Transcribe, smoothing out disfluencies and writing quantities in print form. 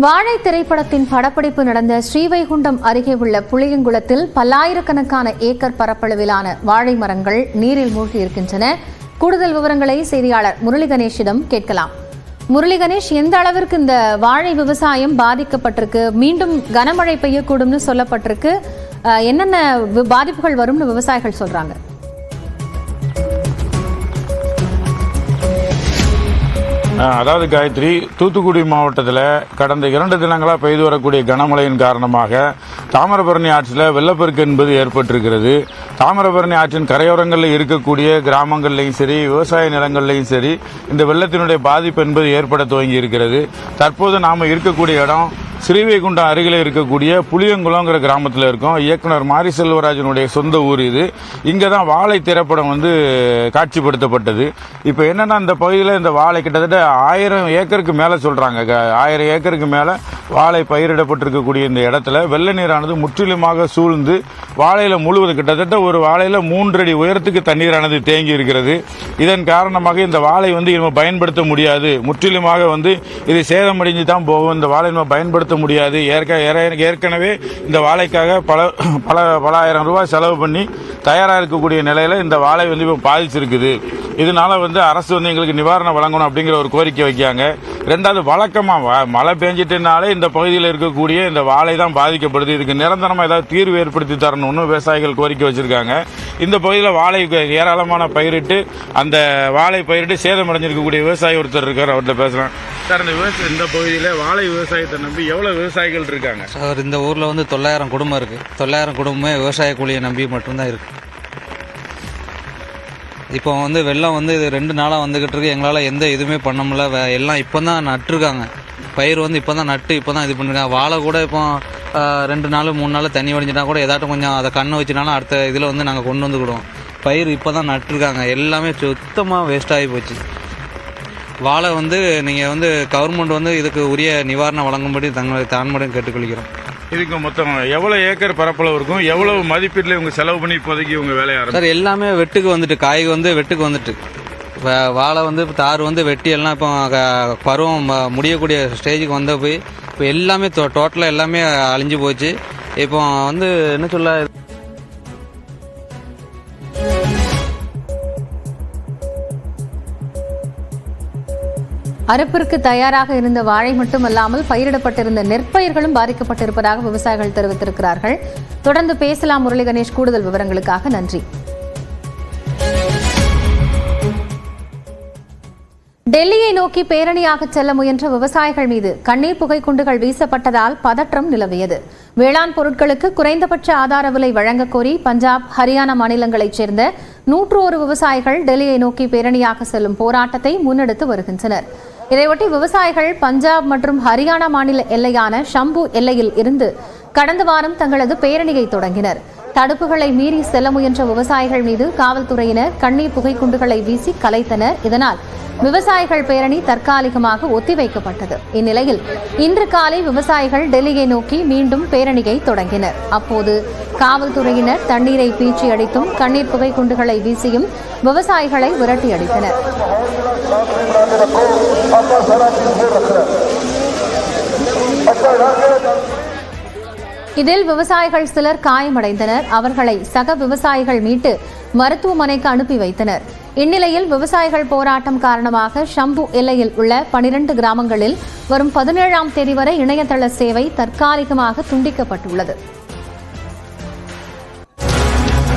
வாழை திரைப்படத்தின் படப்பிடிப்பு நடந்த ஸ்ரீவைகுண்டம் அருகே உள்ள புளியங்குளத்தில் பல்லாயிரக்கணக்கான ஏக்கர் பரப்பளவிலான வாழை மரங்கள் நீரில் மூழ்கியிருக்கின்றன. கூடுதல் விவரங்களை செய்தியாளர் முரளி கணேஷிடம் கேட்கலாம். முரளி கணேஷ், எந்த அளவிற்கு இந்த வாழை விவசாயம் பாதிக்கப்பட்டிருக்கு? மீண்டும் கனமழை பெய்யக்கூடும்னு சொல்லப்பட்டிருக்கு. என்னென்ன பாதிப்புகள் வரும்னு விவசாயிகள் சொல்றாங்க? அதாவது காயத்ரி, தூத்துக்குடி மாவட்டத்தில் கடந்த 2 தினங்களாக பெய்து வரக்கூடிய கனமழையின் காரணமாக தாமிரபரணி ஆற்றில் வெள்ளப்பெருக்கு என்பது ஏற்பட்டிருக்கிறது. தாமிரபரணி ஆற்றின் கரையோரங்களில் இருக்கக்கூடிய கிராமங்கள்லையும் சரி, விவசாய நிலங்கள்லையும் சரி, இந்த வெள்ளத்தினுடைய பாதிப்பு என்பது ஏற்பட துவங்கி இருக்கிறது. தற்போது நாம் இருக்கக்கூடிய இடம் ஸ்ரீவைகுண்டம் அருகில் இருக்கக்கூடிய புளியங்குளங்கிற கிராமத்தில் இருக்கும். இயக்குனர் மாரி செல்வராஜனுடைய சொந்த ஊர் இது. இங்கே தான் வாழை திரைப்படம் காட்சிப்படுத்தப்பட்டது. இப்போ என்னன்னா, இந்த பகுதியில் இந்த வாழை கிட்டத்தட்ட 1000 ஏக்கருக்கு மேலே சொல்கிறாங்க. 1000 ஏக்கருக்கு மேலே வாழை பயிரிடப்பட்டிருக்கக்கூடிய இந்த இடத்துல வெள்ள நீரானது முற்றிலுமாக சூழ்ந்து வாழையில் முழுவது கிட்டத்தட்ட ஒரு வாழையில் 3 அடி உயரத்துக்கு தண்ணீரானது தேங்கி இருக்கிறது. இதன் காரணமாக இந்த வாழை இனிமே பயன்படுத்த முடியாது. முற்றிலுமாக இது சேதமடைஞ்சு தான் போகும். இந்த வாழை பயன்படுத்த முடியாது. ஏற்கனவே இந்த வாழைக்காக பல ஆயிரம் ரூபாய் செலவு பண்ணி தயாராக இருக்கக்கூடிய நிலையில இந்த வாழை இப்போ பாதிச்சிருக்குது. இதனால அரசு எங்களுக்கு நிவாரணம் வழங்கணும் அப்படிங்கிற ஒரு கோரிக்கை வைக்காங்க. ரெண்டாவது, வழக்கமாக மழை பெஞ்சிட்டனாலே இந்த பகுதியில் இருக்கக்கூடிய இந்த வாழை தான் பாதிக்கப்படுது. இதுக்கு நிரந்தரமாக ஏதாவது தீர்வு ஏற்படுத்தி தரணும்னு விவசாயிகள் கோரிக்கை வச்சிருக்காங்க. இந்த பகுதியில் வாழை ஏராளமான பயிரிட்டு அந்த வாழை பயிரிட்டு சேதமடைஞ்சிருக்கக்கூடிய விவசாயி ஒருத்தர் இருக்கார். அவர்கிட்ட பேசுறேன். சார், இந்த பகுதியில் வாழை விவசாயத்தை நம்பி எவ்வளவு விவசாயிகள் இருக்காங்க? சார், இந்த ஊர்ல 900 குடும்பம் இருக்கு. 900 குடும்பமே விவசாய கூலியை நம்பி மட்டும்தான் இருக்கு. இப்போ வெள்ளம் இது 2 நாளாக வந்துகிட்டு இருக்கு. எங்களால் எந்த இதுவுமே பண்ண முடியல. எல்லாம் இப்போ தான் நட்டுருக்காங்க. பயிர் இப்போ தான் நட்டு இப்போ தான் இது பண்ணிருக்காங்க. வாழை கூட இப்போ 2 நாள் 3 நாள் தண்ணி வடிஞ்சிட்டா கூட ஏதாட்டும் கொஞ்சம் அதை கண்ணு வச்சுனாலும் அடுத்த இதில் நாங்கள் கொண்டு வந்துக்கிடுவோம். பயிர் இப்போ தான் நட்டுருக்காங்க. எல்லாமே சுத்தமாக வேஸ்ட் ஆகி போச்சு. வாழை நீங்கள் கவர்மெண்ட் இதுக்கு உரிய நிவாரணம் வழங்கும்படி தான்மடம் கேட்டுக்கொள்கிறோம். இதுக்கு மொத்தம் எவ்வளவு ஏக்கர் பரப்பளவு இருக்கும்? எவ்வளவு மதிப்பீட்டில் இவங்க செலவு பண்ணி இப்போதைக்கு இவங்க வேலையை சார், எல்லாமே வெட்டுக்கு காய் வெட்டுக்கு வாழை தார் வெட்டி எல்லாம் இப்போ பருவம் முடியக்கூடிய ஸ்டேஜுக்கு போய் இப்போ எல்லாமே டோட்டலாக எல்லாமே அழிஞ்சு போச்சு. இப்போ என்ன சொல்ல, அறுப்பிற்கு தயாராக இருந்த வாழை மட்டுமல்லாமல் பயிரிடப்பட்டிருந்த நெற்பயிர்களும் பாதிக்கப்பட்டிருப்பதாக விவசாயிகள் தெரிவித்திருக்கிறார்கள். தொடர்ந்து பேசலாம் முரளி கணேஷ். கூடுதல் விவரங்களுக்காக நன்றி. டெல்லியை நோக்கி பேரணியாக செல்ல முயன்ற விவசாயிகள் மீது கண்ணீர் புகை குண்டுகள் வீசப்பட்டதால் பதற்றம் நிலவியது. வேளாண் பொருட்களுக்கு குறைந்தபட்ச ஆதார விலை வழங்கக் கோரி பஞ்சாப், ஹரியானா மாநிலங்களைச் சேர்ந்த 101 விவசாயிகள் டெல்லியை நோக்கி பேரணியாக செல்லும் போராட்டத்தை முன்னெடுத்து வருகின்றனர். இதையொட்டி விவசாயிகள் பஞ்சாப் மற்றும் ஹரியானா மாநில எல்லையான ஷம்பு எல்லையில் இருந்து கடந்த வாரம் தங்களது பேரணியை தொடங்கினர். தடுப்புகளை மீறி செல்ல முயன்ற விவசாயிகள் மீது காவல்துறையினர் கண்ணீர் புகை குண்டுகளை வீசி கலைத்தனர். இதனால் விவசாயிகள் பேரணி தற்காலிகமாக ஒத்திவைக்கப்பட்டது. இந்நிலையில் இன்று காலை விவசாயிகள் டெல்லியை நோக்கி மீண்டும் பேரணியை தொடங்கினர். அப்போது காவல்துறையினர் தண்ணீரை பீச்சி அடித்தும் கண்ணீர் புகை குண்டுகளை வீசியும் விவசாயிகளை விரட்டி அடித்தனர். இதில் விவசாயிகள் சிலர் காயமடைந்தனர். அவர்களை சக விவசாயிகள் மீட்டு மருத்துவமனைக்கு அனுப்பி வைத்தனர். இந்நிலையில் விவசாயிகள் போராட்டம் காரணமாக ஷம்பு எல்லையில் உள்ள 12 கிராமங்களில் வரும் 17ஆம் தேதி வரை இணையதள சேவை தற்காலிகமாக துண்டிக்கப்பட்டுள்ளது.